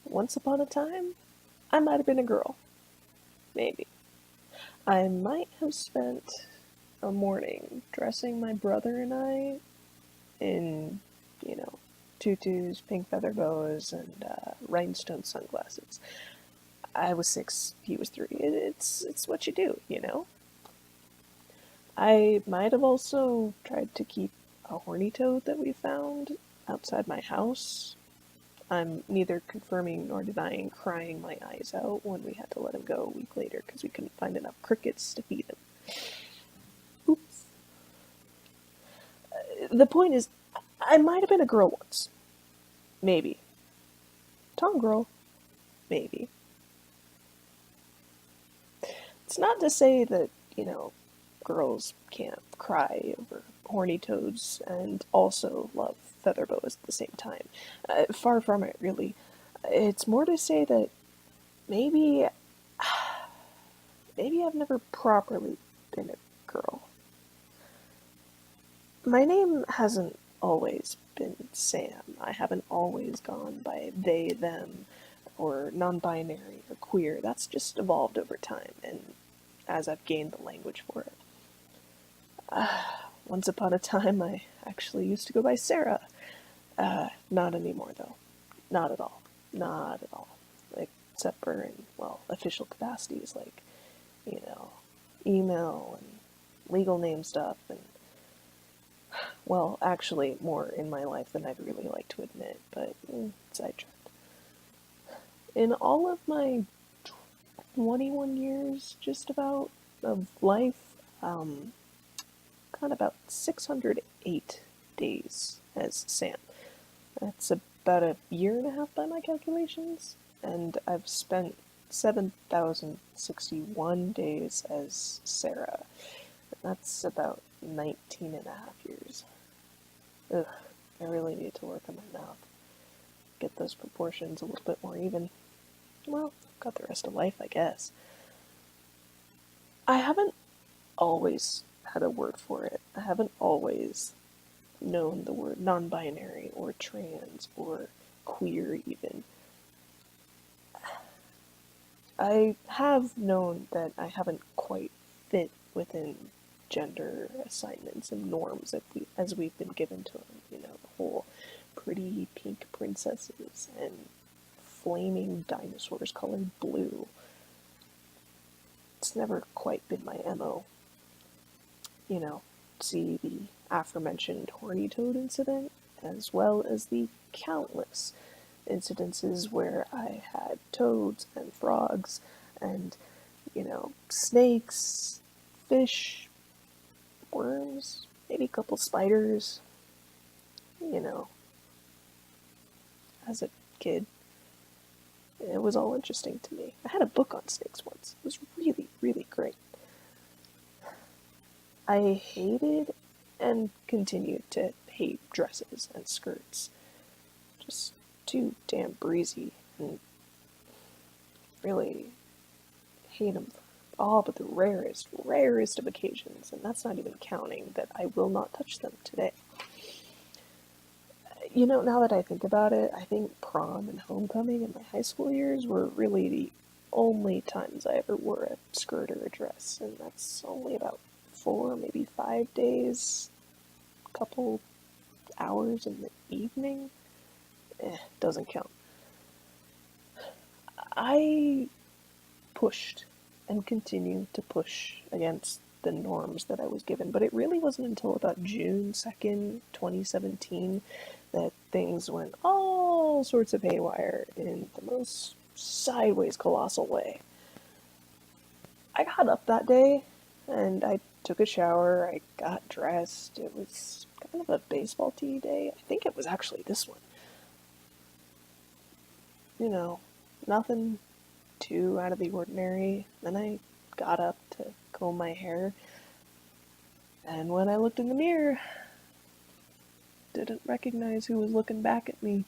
Once upon a time, I might have been a girl. Maybe. I might have spent a morning dressing my brother and I in, you know, tutus, pink feather boas, and rhinestone sunglasses. I was 6, he was 3. It's what you do. I might have also tried to keep a horny toad that we found outside my house. I'm neither confirming nor denying crying my eyes out when we had to let him go a week later because we couldn't find enough crickets to feed him. Oops. The point is, I might have been a girl once. Maybe. Tom girl. Maybe. It's not to say that, girls can't cry over horny toads and also love feather boas at the same time. Far from it, really. It's more to say that maybe, maybe I've never properly been a girl. My name hasn't always been Sam. I haven't always gone by they, them, or non binary or queer. That's just evolved over time, and as I've gained the language for it. Once upon a time, I actually used to go by Sarah. Not anymore, though. Not at all. Not at all. Except for in, well, official capacities like, you know, email and legal name stuff and well, actually, more in my life than I'd really like to admit, but sidetracked. In all of my 21 years, just about, of life, got about 608 days as Sam. That's about a year and a half by my calculations, and I've spent 7,061 days as Sarah. That's about 19 and a half years. Ugh, I really need to work on my mouth. Get those proportions a little bit more even. Well, got the rest of life, I guess. I haven't always had a word for it. I haven't always known the word non binary or trans or queer, even. I have known that I haven't quite fit within gender assignments and norms as we've been given to them. The whole pretty pink princesses and flaming dinosaurs colored blue. It's never quite been my MO. See the aforementioned horny toad incident, as well as the countless incidences where I had toads and frogs and, snakes, fish, worms, maybe a couple spiders. You know, as a kid, it was all interesting to me. I had a book on snakes once. It was really, really great. I hated and continued to hate dresses and skirts. Just too damn breezy and really hate them for all but the rarest of occasions, and that's not even counting that I will not touch them today. Now that I think about it, I think prom and homecoming in my high school years were really the only times I ever wore a skirt or a dress, and that's only about 4, maybe 5 days, a couple hours in the evening. Doesn't count. I pushed and continue to push against the norms that I was given, but it really wasn't until about June 2nd, 2017, that things went all sorts of haywire in the most sideways colossal way. I got up that day and I took a shower, I got dressed. It was kind of a baseball tee day. I think it was actually this one. Nothing too out of the ordinary. Then I got up to comb my hair, and when I looked in the mirror, didn't recognize who was looking back at me.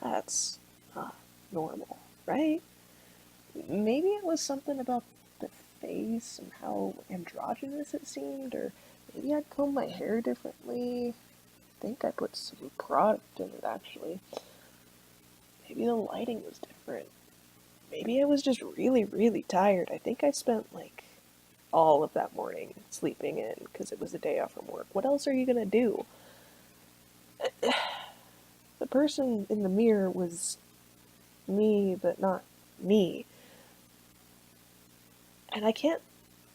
That's not normal, right? Maybe it was something about the face and how androgynous it seemed, or maybe I'd comb my hair differently. I think I put some product in it, actually. Maybe the lighting was different. Maybe I was just really, really tired. I think I spent like all of that morning sleeping in because it was a day off from work. What else are you gonna do? The person in the mirror was me, but not me. And I can't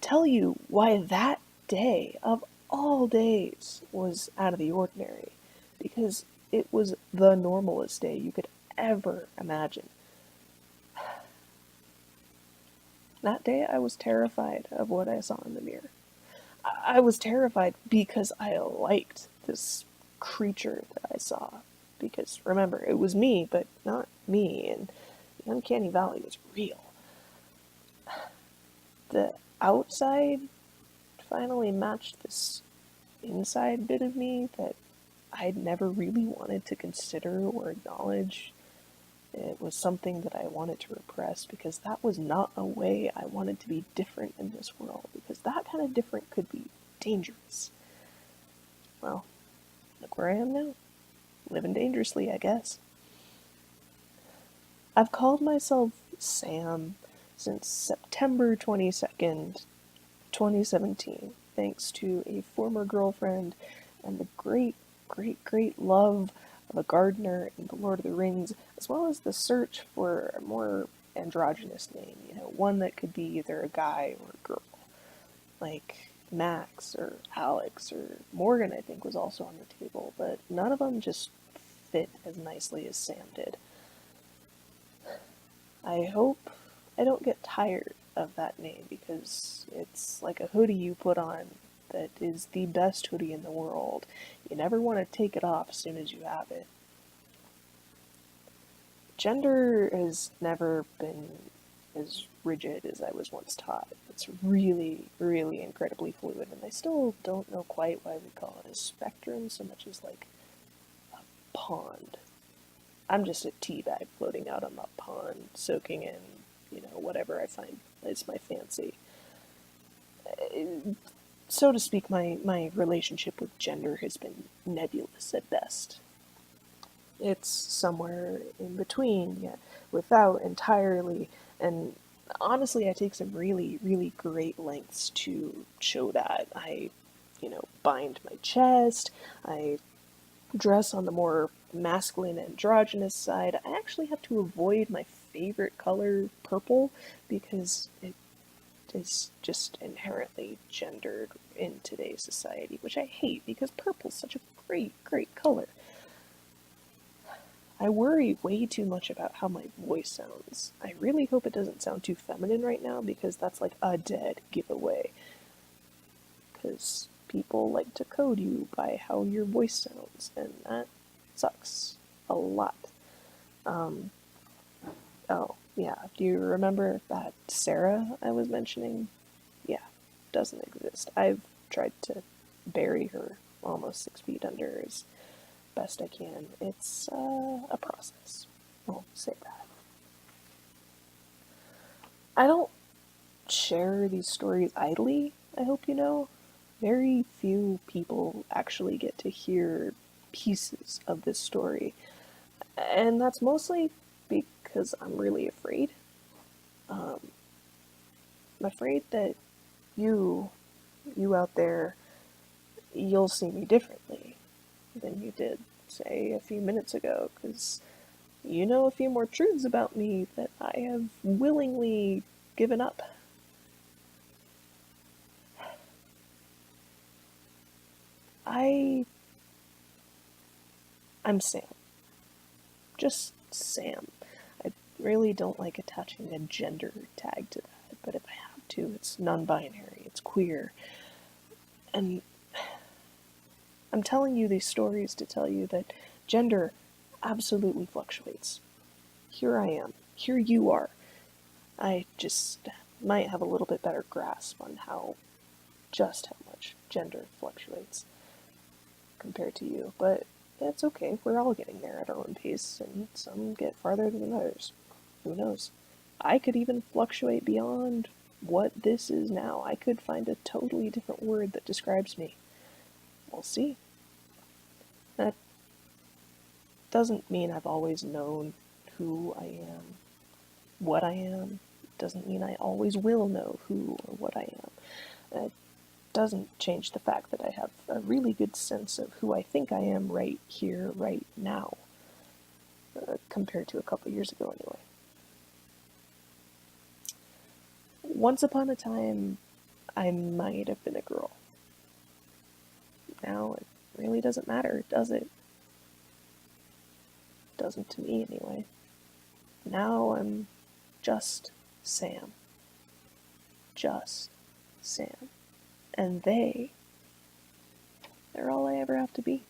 tell you why that day, of all days, was out of the ordinary. Because it was the normalest day you could ever imagine. That day, I was terrified of what I saw in the mirror. I was terrified because I liked this creature that I saw. Because remember, it was me, but not me, and the uncanny valley was real. The outside finally matched this inside bit of me that I'd never really wanted to consider or acknowledge. It was something that I wanted to repress because that was not a way I wanted to be different in this world, because that kind of different could be dangerous. Well, look where I am now. Living dangerously, I guess. I've called myself Sam since September 22nd, 2017, thanks to a former girlfriend and the great, great, great love of a gardener in The Lord of the Rings, as well as the search for a more androgynous name, one that could be either a guy or a girl, like Max or Alex or Morgan, I think, was also on the table, but none of them just fit as nicely as Sam did. I hope I don't get tired of that name, because it's like a hoodie you put on that is the best hoodie in the world. You never want to take it off as soon as you have it. Gender has never been as rigid as I was once taught. It's really, really incredibly fluid, and I still don't know quite why we call it a spectrum so much as like a pond. I'm just a tea bag floating out on the pond, soaking in, whatever I find is my fancy. So to speak, my relationship with gender has been nebulous at best. It's somewhere in between, yet without entirely, and honestly, I take some really, really great lengths to show that. I, bind my chest, I dress on the more masculine androgynous side. I actually have to avoid my favorite color, purple, because it is just inherently gendered in today's society, which I hate because purple's such a great, great color. I worry way too much about how my voice sounds. I really hope it doesn't sound too feminine right now, because that's like a dead giveaway. Because people like to code you by how your voice sounds, and that sucks a lot. Oh, yeah, do you remember that Sarah I was mentioning? Yeah, doesn't exist. I've tried to bury her almost 6 feet under as best I can. It's a process. I'll say that. I don't share these stories idly, I hope you know. Very few people actually get to hear pieces of this story, and that's mostly because I'm really afraid. I'm afraid that you, you out there, you'll see me differently than you did, say, a few minutes ago, because you know a few more truths about me that I have willingly given up. I... I'm Sam. Just Sam. I really don't like attaching a gender tag to that, but if I have to, it's non-binary, it's queer. And I'm telling you these stories to tell you that gender absolutely fluctuates. Here I am. Here you are. I just might have a little bit better grasp on just how much gender fluctuates compared to you, but it's okay. We're all getting there at our own pace, and some get farther than others. Who knows? I could even fluctuate beyond what this is now. I could find a totally different word that describes me. We'll see. That doesn't mean I've always known who I am, what I am. Doesn't mean I always will know who or what I am. It doesn't change the fact that I have a really good sense of who I think I am right here, right now, compared to a couple years ago anyway. Once upon a time, I might have been a girl. Now it really doesn't matter, does it? Doesn't to me anyway. Now I'm just Sam. Just Sam. And they're all I ever have to be.